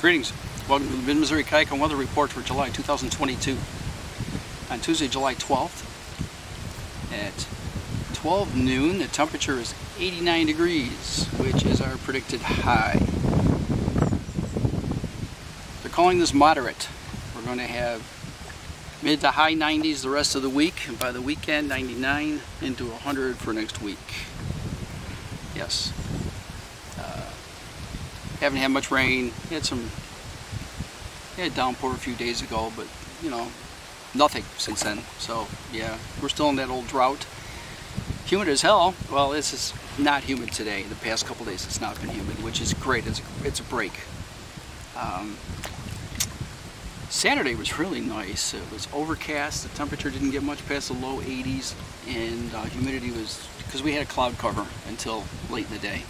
Greetings. Welcome to the Mid-Missouri Kayak and Weather Report for July 2022. On Tuesday, July 12th at 12 noon, the temperature is 89 degrees, which is our predicted high. They're calling this moderate. We're going to have mid to high 90s the rest of the week, and by the weekend, 99 into 100 for next week. Yes. Haven't had much rain. Had a downpour a few days ago, but you know, nothing since then. So yeah, we're still in that old drought. Humid as hell. Well, this is not humid today. The past couple days it's not been humid, which is great. It's a break. Saturday was really nice. It was overcast. The temperature didn't get much past the low 80s, and humidity was, because we had a cloud cover until late in the day.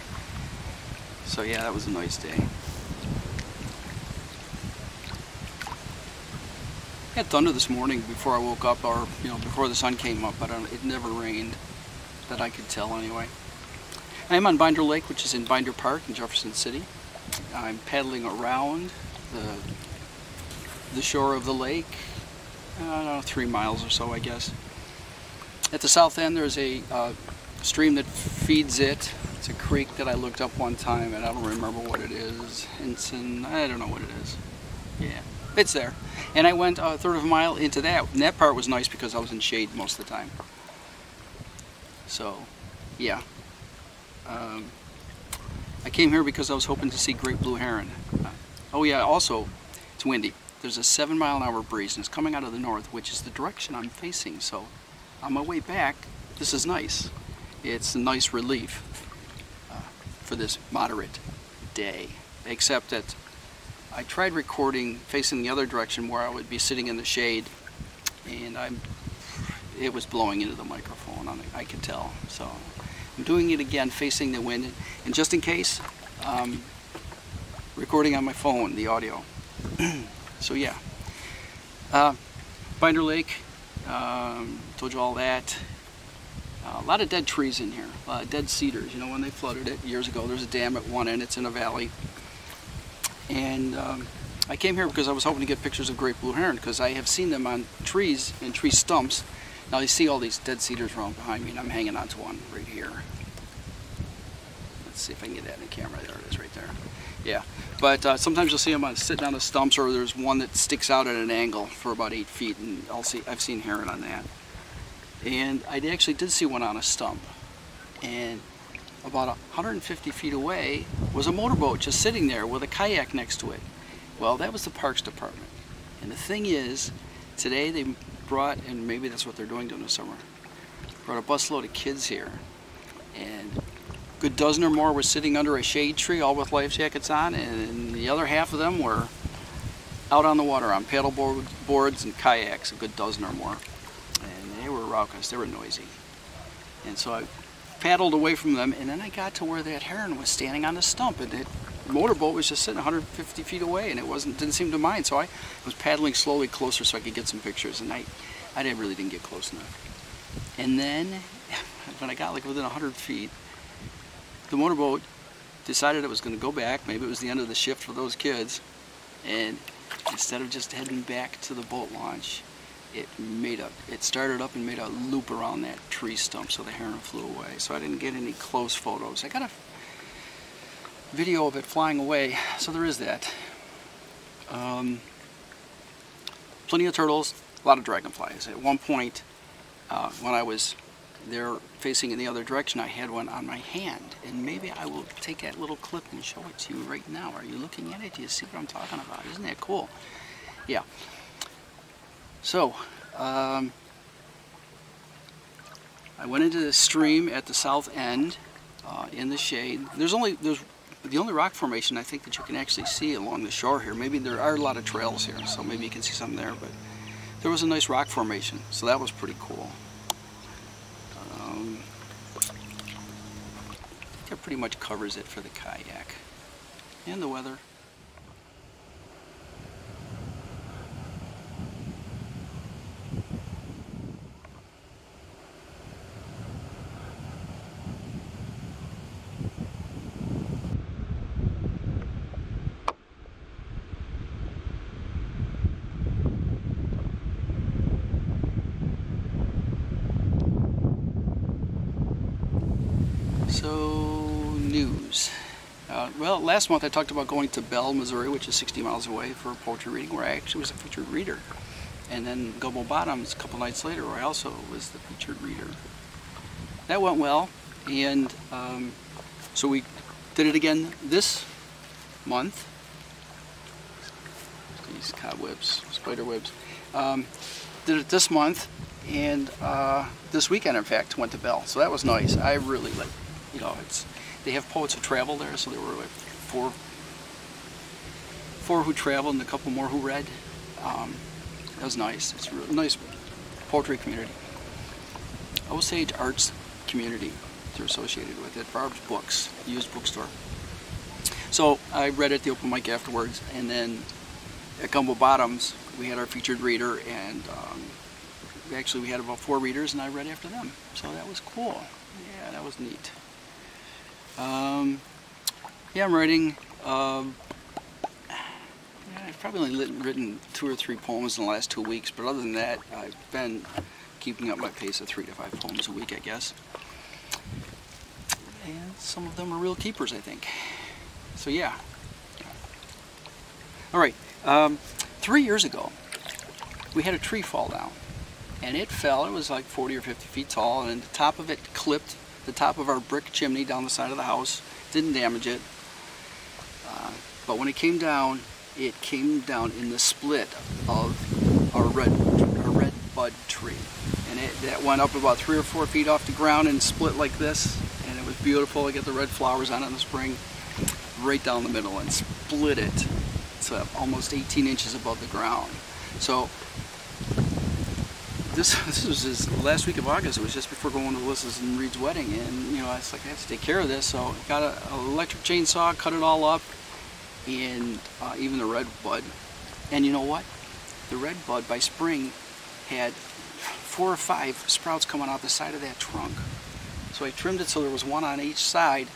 So yeah, that was a nice day. Had thunder this morning before I woke up, or before the sun came up, but it never rained that I could tell anyway. I am on Binder Lake, which is in Binder Park in Jefferson City. I'm paddling around the shore of the lake, I don't know, 3 miles or so, I guess. At the south end there's a stream that feeds it. It's a creek that I looked up one time and I don't remember what it is. I don't know what it is. Yeah, it's there. And I went a third of a mile into that, and that part was nice because I was in shade most of the time. So, yeah. I came here because I was hoping to see great blue heron. Oh yeah, also, it's windy. There's a 7-mile-an-hour breeze, and it's coming out of the north, which is the direction I'm facing. So, on my way back, this is nice. It's a nice relief for this moderate day, except that I tried recording facing the other direction where I would be sitting in the shade, and it was blowing into the microphone, I could tell. So I'm doing it again facing the wind, and just in case, recording on my phone the audio. So yeah, Binder Lake, told you all that. A lot of dead trees in here, dead cedars. You know, when they flooded it years ago, there's a dam at one end, it's in a valley. And I came here because I was hoping to get pictures of great blue heron, because I have seen them on trees and tree stumps. Now you see all these dead cedars around behind me, and I'm hanging on to one right here. Let's see if I can get that in the camera. There it is right there. Yeah, but sometimes you'll see them sitting on the stumps, or there's one that sticks out at an angle for about 8 feet, and I've seen heron on that. And I actually did see one on a stump, and about 150 feet away was a motorboat just sitting there with a kayak next to it. Well, that was the Parks Department. And the thing is, today they brought, and maybe that's what they're doing during the summer, brought a busload of kids here, and a good dozen or more were sitting under a shade tree, all with life jackets on, and the other half of them were out on the water on paddle boards and kayaks, a good dozen or more. And they were raucous, they were noisy. And so I paddled away from them, and then I got to where that heron was standing on the stump, and the motorboat was just sitting 150 feet away, and it didn't seem to mind. So I was paddling slowly closer so I could get some pictures, and I really didn't get close enough. And then when I got like within 100 feet, the motorboat decided it was going to go back. Maybe it was the end of the shift for those kids, and instead of just heading back to the boat launch, it started up and made a loop around that tree stump, so the heron flew away. So I didn't get any close photos. I got a video of it flying away, so there is that. Plenty of turtles, a lot of dragonflies. At one point, when I was there facing in the other direction, I had one on my hand, and maybe I will take that little clip and show it to you right now. Are you looking at it? Do you see what I'm talking about? Isn't that cool? Yeah. So, I went into the stream at the south end in the shade. There's the only rock formation I think that you can actually see along the shore here. Maybe there are a lot of trails here, so maybe you can see some there, but there was a nice rock formation, so that was pretty cool. That pretty much covers it for the kayak and the weather. So, news. Well, last month I talked about going to Bell, Missouri, which is 60 miles away, for a poetry reading, where I actually was a featured reader. And then Gumbo Bottoms a couple nights later, where I also was the featured reader. That went well, and so we did it again this month. These cobwebs, spider webs. Did it this month, and this weekend, in fact, went to Bell. So that was nice. I really like, you know, they have poets who travel there, so there were like four who traveled and a couple more who read. That was nice. It's a really nice poetry community. Osage Arts community they're associated with it. Barb's Books, used bookstore. So I read at the open mic afterwards, and then at Gumbo Bottoms we had our featured reader, and actually we had about 4 readers, and I read after them. So that was cool. Yeah, that was neat. Yeah, I'm writing. I've probably only written 2 or 3 poems in the last 2 weeks, but other than that, I've been keeping up my pace of 3 to 5 poems a week, I guess. And some of them are real keepers, I think. So yeah. All right. 3 years ago, we had a tree fall down, and it fell. It was like 40 or 50 feet tall, and the top of it clipped the top of our brick chimney down the side of the house. Didn't damage it, but when it came down in the split of our red bud tree, and that went up about 3 or 4 feet off the ground and split like this, and it was beautiful. I get the red flowers on it in the spring, right down the middle, and split it to almost 18 inches above the ground. So this was just last week of August. It was just before going to Alyssa's and Reed's wedding, and you know, I was like, I have to take care of this. So I got an electric chainsaw, cut it all up, and even the red bud. And you know what? The red bud by spring had 4 or 5 sprouts coming out the side of that trunk. So I trimmed it so there was one on each side,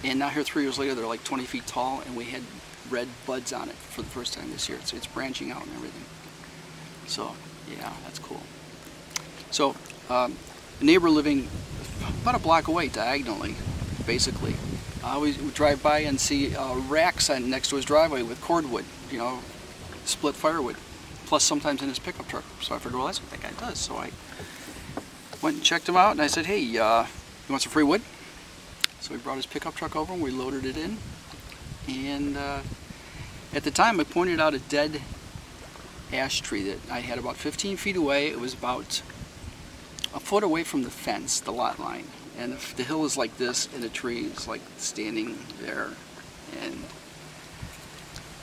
and now here 3 years later they're like 20 feet tall, and we had red buds on it for the first time this year. So it's branching out and everything. So yeah, that's cool. So a neighbor living about a block away diagonally, basically, we would drive by and see racks next to his driveway with cordwood, you know, split firewood, plus sometimes in his pickup truck. So I figured, well, that's what that guy does. So I went and checked him out, and I said, hey, you want some free wood? So he brought his pickup truck over, and we loaded it in. And at the time, I pointed out a dead ash tree that I had about 15 feet away. It was about a foot away from the fence, the lot line. And the hill is like this, and the tree is like standing there. And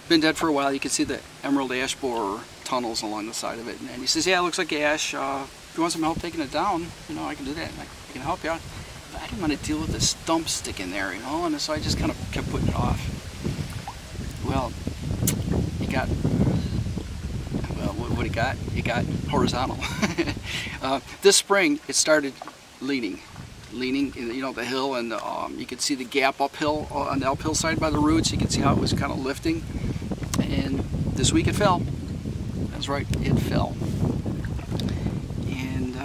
been dead for a while. You can see the emerald ash borer tunnels along the side of it. And he says, yeah, it looks like ash. If you want some help taking it down, you know, I can do that. I can help you out. But I didn't want to deal with the stump sticking there, you know, and so I just kind of kept putting it off. Well, what it got? It got horizontal. This spring, it started leaning, you know, the hill, and you could see the gap uphill on the uphill side by the roots. You could see how it was kind of lifting, and this week it fell. That's right, it fell, and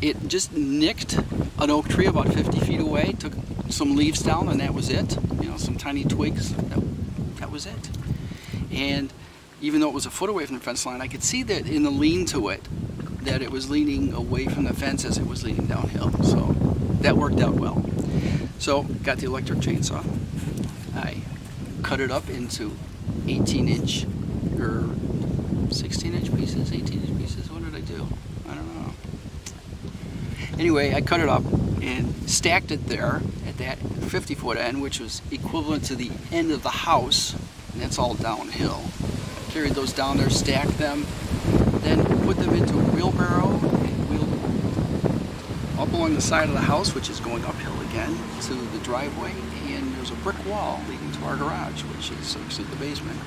it just nicked an oak tree about 50 feet away. Took some leaves down, and that was it. You know, some tiny twigs. That was it. And even though it was a foot away from the fence line, I could see that in the lean to it, that it was leaning away from the fence as it was leaning downhill. So that worked out well. So got the electric chainsaw. I cut it up into 18-inch or 16-inch pieces, 18-inch pieces. What did I do? I don't know. Anyway, I cut it up and stacked it there at that 50-foot end, which was equivalent to the end of the house, and that's all downhill. Carried those down there, stacked them, then put them into a wheelbarrow and wheeled them up along the side of the house, which is going uphill again, to the driveway, and there's a brick wall leading to our garage, which is actually the basement.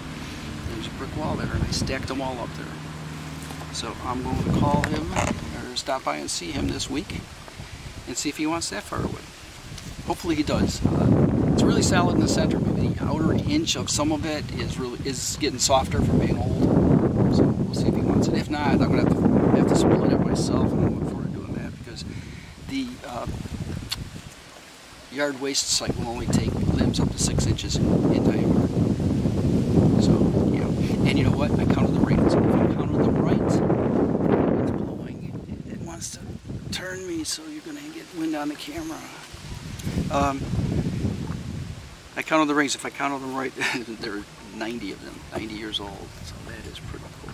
There's a brick wall there, and I stacked them all up there. So I'm going to call him, or stop by and see him this week, and see if he wants that firewood. Hopefully he does. It's really solid in the center. Maybe the outer inch of some of it is getting softer from being old. So we'll see if he wants it. If not, I'm going to have to split it myself, and I'm looking forward to doing that, because the yard waste site will only take limbs up to 6 inches in diameter. So, yeah. And you know what? I counted the rings. If I counted them right, it's blowing. It wants to turn me, so you're going to get wind on the camera. I counted the rings. If I counted them right, there are 90 of them, 90 years old. So that is pretty cool.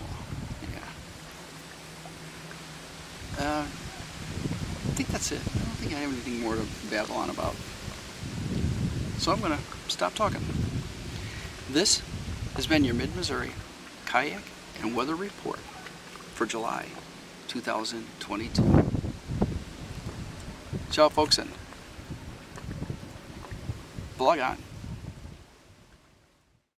Yeah. I think that's it. I don't think I have anything more to babble on about. So I'm going to stop talking. This has been your Mid-Missouri Kayak and Weather Report for July 2022. Ciao, folks, and vlog on.